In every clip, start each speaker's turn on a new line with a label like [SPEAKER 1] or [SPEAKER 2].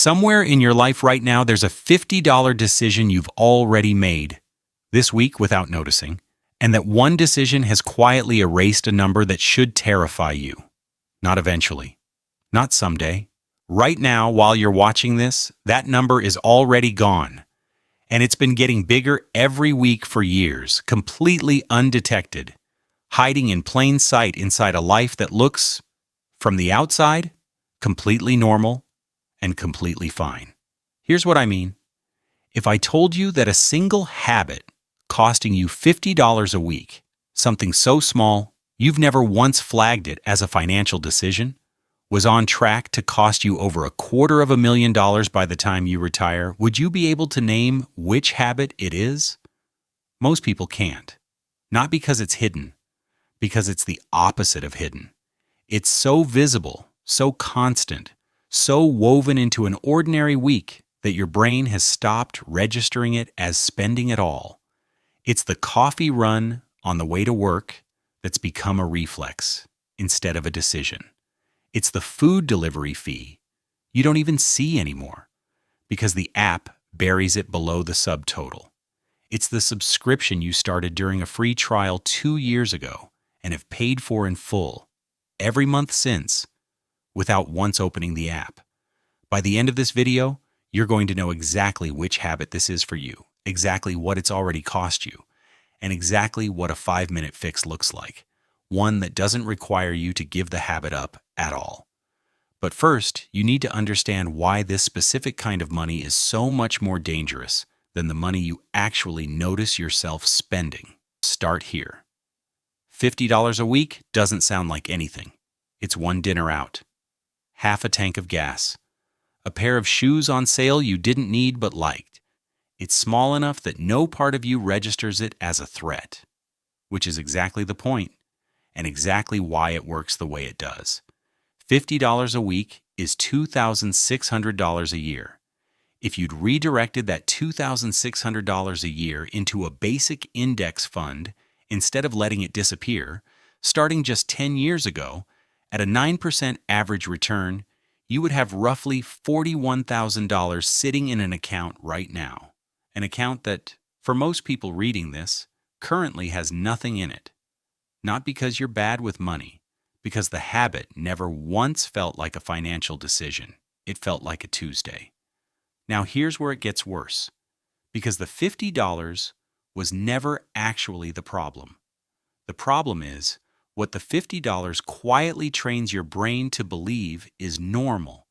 [SPEAKER 1] Somewhere in your life right now, there's a $50 decision you've already made this week without noticing, and that one decision has quietly erased a number that should terrify you. Not eventually. Not someday. Right now, while you're watching this, that number is already gone. And it's been getting bigger every week for years, completely undetected, hiding in plain sight inside a life that looks, from the outside, completely normal and completely fine. Here's what I mean. If I told you that a single habit costing you $50 a week, something so small you've never once flagged it as a financial decision, was on track to cost you over $250,000 by the time you retire, would you be able to name which habit it is? Most people can't. Not because it's hidden, because it's the opposite of hidden. It's so visible, so constant, so woven into an ordinary week that your brain has stopped registering it as spending at all. It's the coffee run on the way to work that's become a reflex instead of a decision. It's the food delivery fee you don't even see anymore because the app buries it below the subtotal. It's the subscription you started during a free trial 2 years ago and have paid for in full every month since without once opening the app. By the end of this video, you're going to know exactly which habit this is for you, exactly what it's already cost you, and exactly what a 5-minute fix looks like, one that doesn't require you to give the habit up at all. But first, you need to understand why this specific kind of money is so much more dangerous than the money you actually notice yourself spending. Start here. $50 a week doesn't sound like anything. It's one dinner out, half a tank of gas, a pair of shoes on sale you didn't need but liked. It's small enough that no part of you registers it as a threat, which is exactly the point and exactly why it works the way it does. $50 a week is $2,600 a year. If you'd redirected that $2,600 a year into a basic index fund instead of letting it disappear, starting just 10 years ago, at a 9% average return, you would have roughly $41,000 sitting in an account right now. An account that, for most people reading this, currently has nothing in it. Not because you're bad with money, because the habit never once felt like a financial decision. It felt like a Tuesday. Now here's where it gets worse. Because the $50 was never actually the problem. The problem is, what the $50 quietly trains your brain to believe is normal,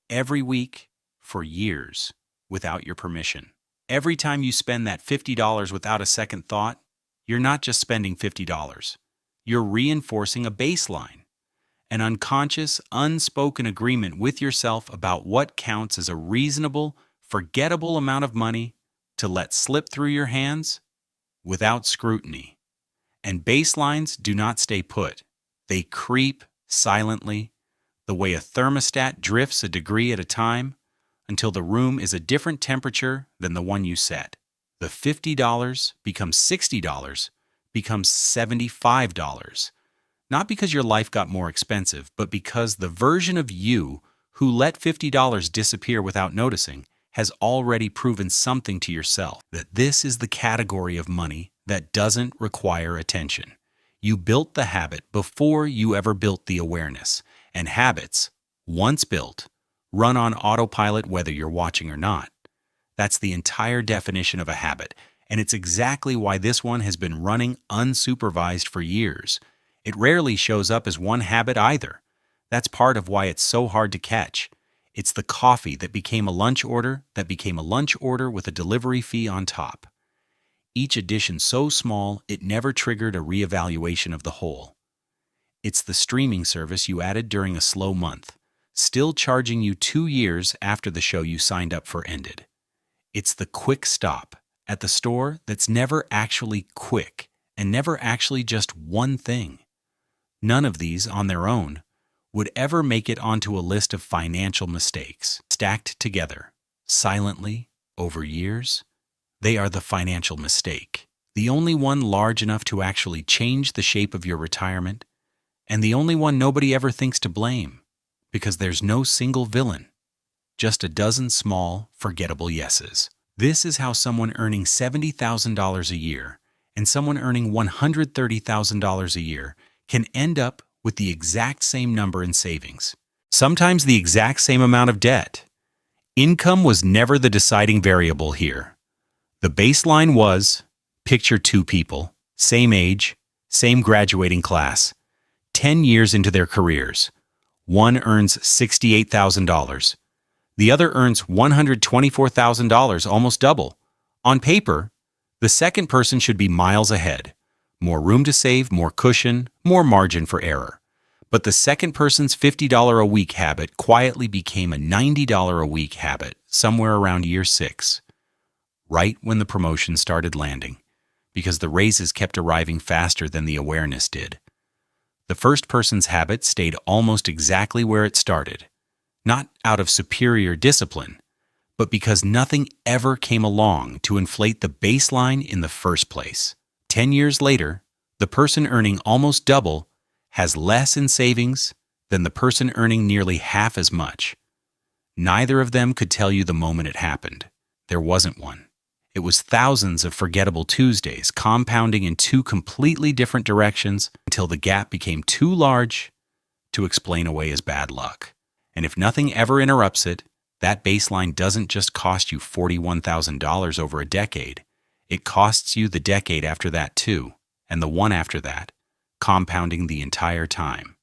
[SPEAKER 1] every week, for years, without your permission. Every time you spend that $50 without a second thought, you're not just spending $50. You're reinforcing a baseline, an unconscious, unspoken agreement with yourself about what counts as a reasonable, forgettable amount of money to let slip through your hands without scrutiny. And baselines do not stay put. They creep silently, the way a thermostat drifts a degree at a time until the room is a different temperature than the one you set. The $50 becomes $60, becomes $75. Not because your life got more expensive, but because the version of you who let $50 disappear without noticing has already proven something to yourself, that this is the category of money that doesn't require attention. You built the habit before you ever built the awareness, and habits, once built, run on autopilot whether you're watching or not. That's the entire definition of a habit, and it's exactly why this one has been running unsupervised for years. It rarely shows up as one habit either. That's part of why it's so hard to catch. It's the coffee that became a lunch order with a delivery fee on top. Each addition so small it never triggered a reevaluation of the whole. It's the streaming service you added during a slow month, still charging you 2 years after the show you signed up for ended. It's the quick stop at the store that's never actually quick and never actually just one thing. None of these on their own would ever make it onto a list of financial mistakes. Stacked together, silently, over years, they are the financial mistake. The only one large enough to actually change the shape of your retirement, and the only one nobody ever thinks to blame, because there's no single villain. just a dozen small, forgettable yeses. This is how someone earning $70,000 a year and someone earning $130,000 a year can end up with the exact same number in savings. Sometimes the exact same amount of debt. Income was never the deciding variable here. The baseline was, picture two people, same age, same graduating class, 10 years into their careers. One earns $68,000. The other earns $124,000, almost double. On paper, the second person should be miles ahead. More room to save, more cushion, more margin for error. But the second person's $50 a week habit quietly became a $90 a week habit somewhere around year 6, right when the promotion started landing, because the raises kept arriving faster than the awareness did. The first person's habit stayed almost exactly where it started, not out of superior discipline, but because nothing ever came along to inflate the baseline in the first place. 10 years later, the person earning almost double has less in savings than the person earning nearly half as much. Neither of them could tell you the moment it happened. There wasn't one. It was thousands of forgettable Tuesdays compounding in two completely different directions until the gap became too large to explain away as bad luck. And if nothing ever interrupts it, that baseline doesn't just cost you $41,000 over a decade. It costs you the decade after that too, and the one after that, compounding the entire time.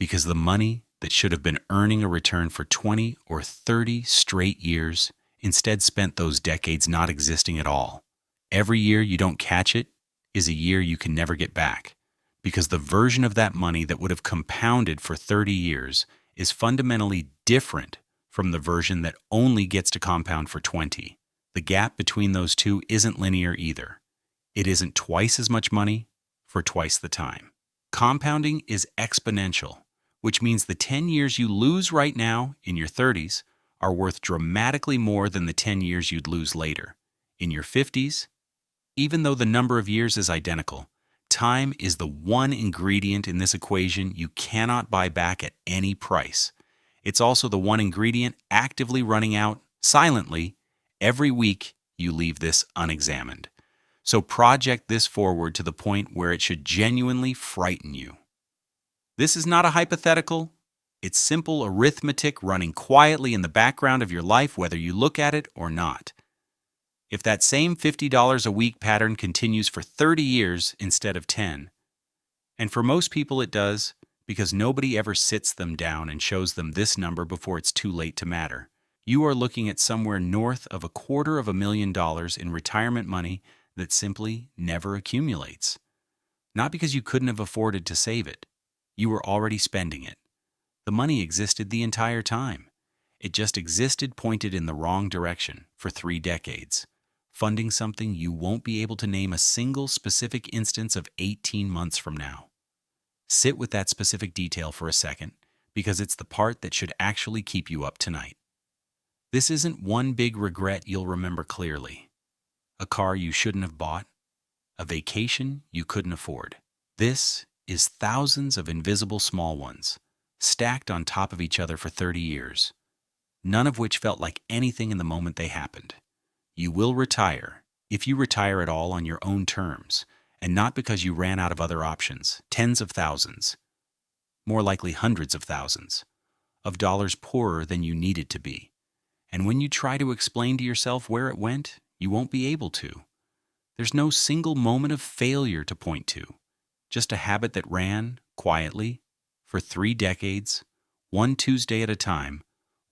[SPEAKER 1] Because the money that should have been earning a return for 20 or 30 straight years instead spent those decades not existing at all. Every year you don't catch it is a year you can never get back, because the version of that money that would have compounded for 30 years is fundamentally different from the version that only gets to compound for 20. The gap between those two isn't linear either. It isn't twice as much money for twice the time. Compounding is exponential, which means the 10 years you lose right now in your 30s are worth dramatically more than the 10 years you'd lose later. In your 50s, even though the number of years is identical, time is the one ingredient in this equation you cannot buy back at any price. It's also the one ingredient actively running out, silently, every week you leave this unexamined. So project this forward to the point where it should genuinely frighten you. This is not a hypothetical. It's simple arithmetic running quietly in the background of your life whether you look at it or not. If that same $50 a week pattern continues for 30 years instead of 10, and for most people it does because nobody ever sits them down and shows them this number before it's too late to matter, you are looking at somewhere north of $250,000 in retirement money that simply never accumulates. Not because you couldn't have afforded to save it. You were already spending it. The money existed the entire time. It just existed pointed in the wrong direction for 3 decades, funding something you won't be able to name a single specific instance of 18 months from now. Sit with that specific detail for a second, because it's the part that should actually keep you up tonight. This isn't one big regret you'll remember clearly. A car you shouldn't have bought, a vacation you couldn't afford. This is thousands of invisible small ones, stacked on top of each other for 30 years, none of which felt like anything in the moment they happened. You will retire, if you retire at all on your own terms, and not because you ran out of other options, tens of thousands, more likely hundreds of thousands, of dollars poorer than you needed to be. And when you try to explain to yourself where it went, you won't be able to. There's no single moment of failure to point to, just a habit that ran, quietly, for 3 decades, one Tuesday at a time,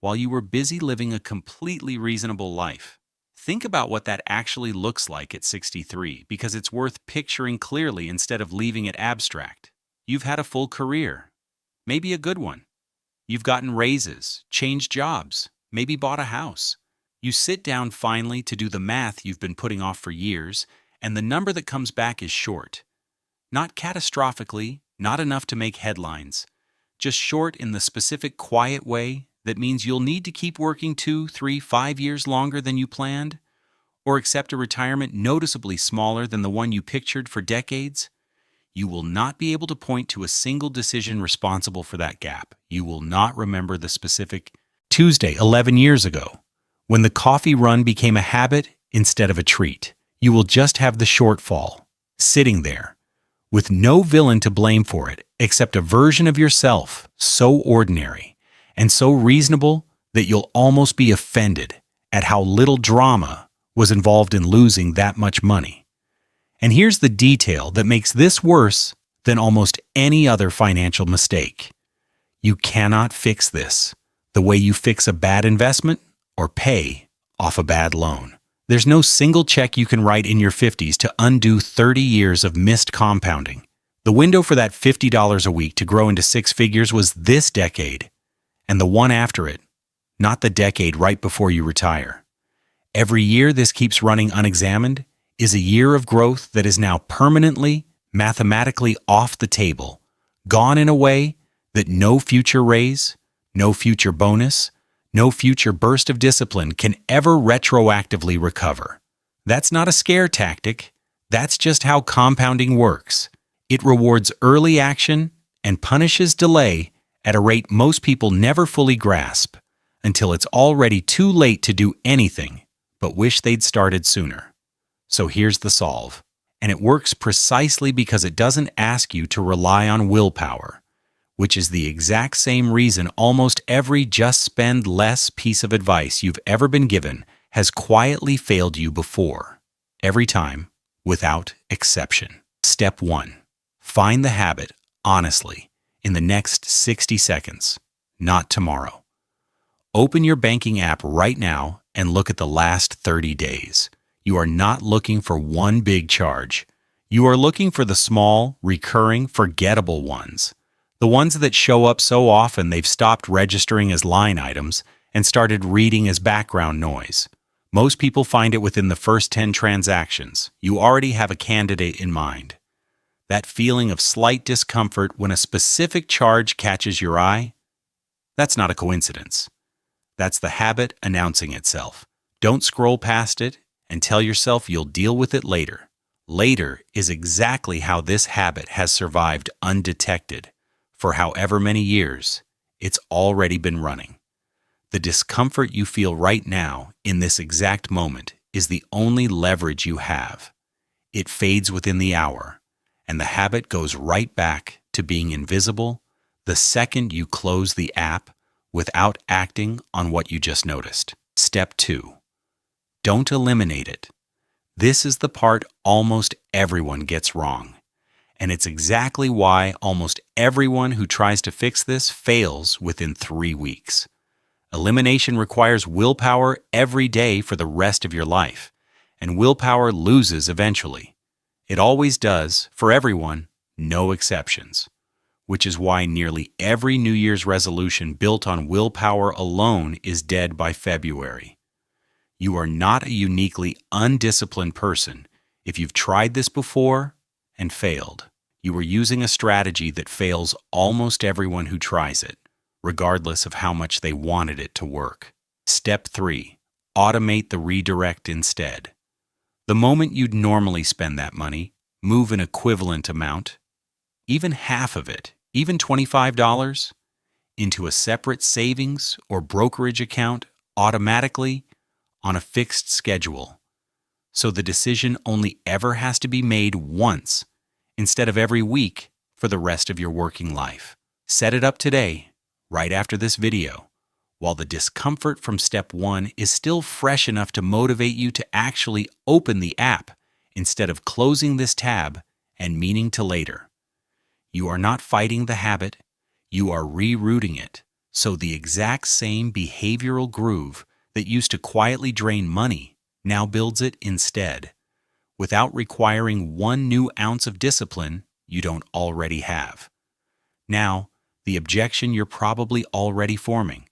[SPEAKER 1] while you were busy living a completely reasonable life. Think about what that actually looks like at 63, because it's worth picturing clearly instead of leaving it abstract. You've had a full career, maybe a good one. You've gotten raises, changed jobs, maybe bought a house. You sit down finally to do the math you've been putting off for years, and the number that comes back is short. Not catastrophically, not enough to make headlines, just short in the specific quiet way that means you'll need to keep working 2, 3, 5 years longer than you planned, or accept a retirement noticeably smaller than the one you pictured for decades. You will not be able to point to a single decision responsible for that gap. You will not remember the specific Tuesday, 11 years ago, when the coffee run became a habit instead of a treat. You will just have the shortfall, sitting there, with no villain to blame for it except a version of yourself so ordinary and so reasonable that you'll almost be offended at how little drama was involved in losing that much money. And here's the detail that makes this worse than almost any other financial mistake. You cannot fix this the way you fix a bad investment or pay off a bad loan. There's no single check you can write in your 50s to undo 30 years of missed compounding. The window for that $50 a week to grow into six figures was this decade, and the one after it, not the decade right before you retire. Every year this keeps running unexamined is a year of growth that is now permanently, mathematically off the table, gone in a way that no future raise, no future bonus, no future burst of discipline can ever retroactively recover. That's not a scare tactic. That's just how compounding works. It rewards early action and punishes delay at a rate most people never fully grasp until it's already too late to do anything but wish they'd started sooner. So here's the solve. And it works precisely because it doesn't ask you to rely on willpower, which is the exact same reason almost every just spend less piece of advice you've ever been given has quietly failed you before. Every time, without exception. Step 1. Find the habit, honestly, in the next 60 seconds, not tomorrow. Open your banking app right now and look at the last 30 days. You are not looking for one big charge. You are looking for the small, recurring, forgettable ones. The ones that show up so often they've stopped registering as line items and started reading as background noise. Most people find it within the first 10 transactions. You already have a candidate in mind. That feeling of slight discomfort when a specific charge catches your eye? That's not a coincidence. That's the habit announcing itself. Don't scroll past it and tell yourself you'll deal with it later. Later is exactly how this habit has survived undetected. For however many years, it's already been running. The discomfort you feel right now in this exact moment is the only leverage you have. It fades within the hour, and the habit goes right back to being invisible the second you close the app without acting on what you just noticed. Step 2. Don't eliminate it. This is the part almost everyone gets wrong. And it's exactly why almost everyone who tries to fix this fails within 3 weeks. Elimination requires willpower every day for the rest of your life, and willpower loses eventually. It always does, for everyone, no exceptions, which is why nearly every New Year's resolution built on willpower alone is dead by February. You are not a uniquely undisciplined person if you've tried this before and failed. You are using a strategy that fails almost everyone who tries it, regardless of how much they wanted it to work. Step 3. Automate the redirect instead. The moment you'd normally spend that money, move an equivalent amount, even half of it, even $25, into a separate savings or brokerage account automatically on a fixed schedule. So the decision only ever has to be made once instead of every week for the rest of your working life. Set it up today, right after this video, while the discomfort from step 1 is still fresh enough to motivate you to actually open the app instead of closing this tab and meaning to later. You are not fighting the habit, you are rerouting it, so the exact same behavioral groove that used to quietly drain money now builds it instead, without requiring one new ounce of discipline you don't already have. Now, the objection you're probably already forming.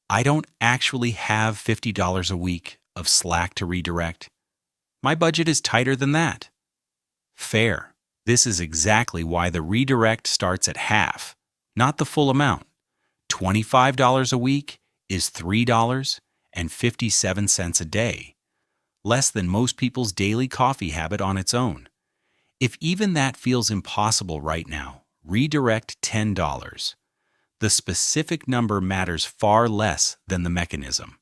[SPEAKER 1] I don't actually have $50 a week of slack to redirect. My budget is tighter than that. Fair. This is exactly why the redirect starts at half, not the full amount. $25 a week is $3.57 a day, less than most people's daily coffee habit on its own. If even that feels impossible right now, redirect $10. The specific number matters far less than the mechanism.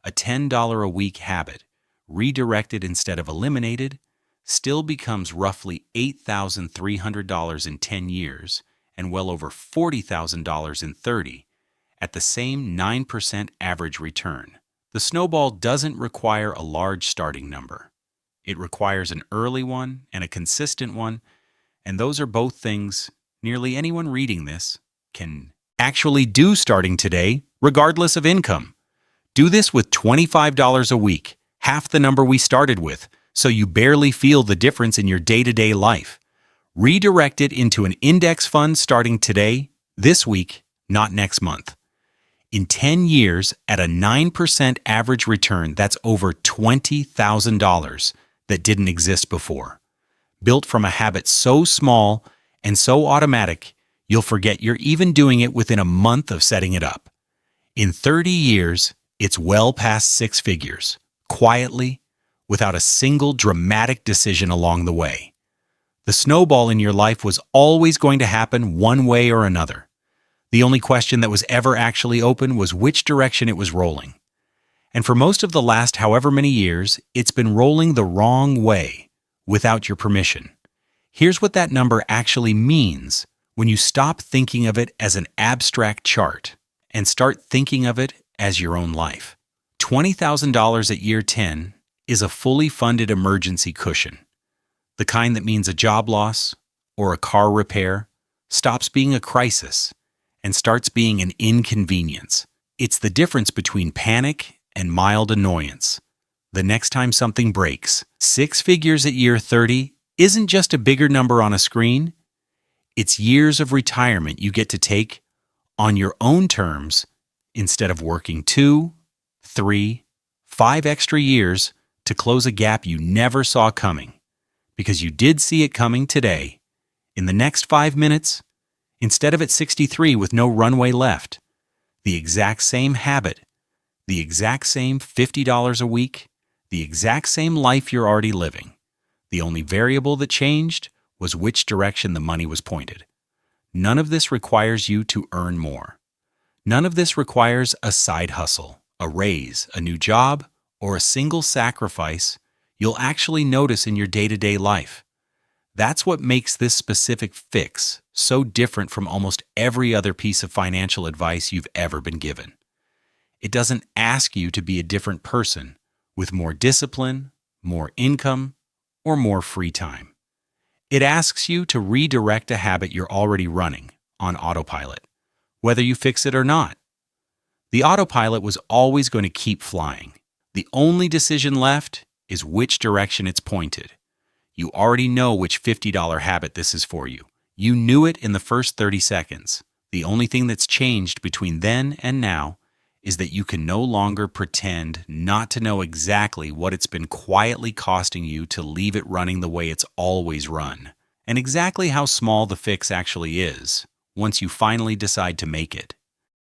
[SPEAKER 1] A $10 a week habit, redirected instead of eliminated, still becomes roughly $8,300 in 10 years and well over $40,000 in 30, at the same 9% average return. The snowball doesn't require a large starting number. It requires an early one and a consistent one, and those are both things nearly anyone reading this can actually do starting today, regardless of income. Do this with $25 a week, half the number we started with, so you barely feel the difference in your day-to-day life. Redirect it into an index fund starting today, this week, not next month. In 10 years, at a 9% average return, that's over $20,000 that didn't exist before. Built from a habit so small and so automatic, you'll forget you're even doing it within a month of setting it up. In 30 years, it's well past six figures, quietly, without a single dramatic decision along the way. The snowball in your life was always going to happen one way or another. The only question that was ever actually open was which direction it was rolling. And for most of the last however many years, it's been rolling the wrong way, without your permission. Here's what that number actually means when you stop thinking of it as an abstract chart and start thinking of it as your own life. $20,000 at year 10 is a fully funded emergency cushion. The kind that means a job loss or a car repair stops being a crisis and starts being an inconvenience. It's the difference between panic and mild annoyance. The next time something breaks, six figures at year 30 isn't just a bigger number on a screen. It's years of retirement you get to take on your own terms instead of working 2, 3, 5 extra years to close a gap you never saw coming. Because you did see it coming today. In the next 5 minutes, instead of at 63 with no runway left, the exact same habit, the exact same $50 a week, the exact same life you're already living. The only variable that changed was which direction the money was pointed. None of this requires you to earn more. None of this requires a side hustle, a raise, a new job, or a single sacrifice you'll actually notice in your day-to-day life. That's what makes this specific fix so different from almost every other piece of financial advice you've ever been given. It doesn't ask you to be a different person with more discipline, more income, or more free time. It asks you to redirect a habit you're already running on autopilot, whether you fix it or not. The autopilot was always going to keep flying. The only decision left is which direction it's pointed. You already know which $50 habit this is for you. You knew it in the first 30 seconds. The only thing that's changed between then and now is that you can no longer pretend not to know exactly what it's been quietly costing you to leave it running the way it's always run, and exactly how small the fix actually is once you finally decide to make it.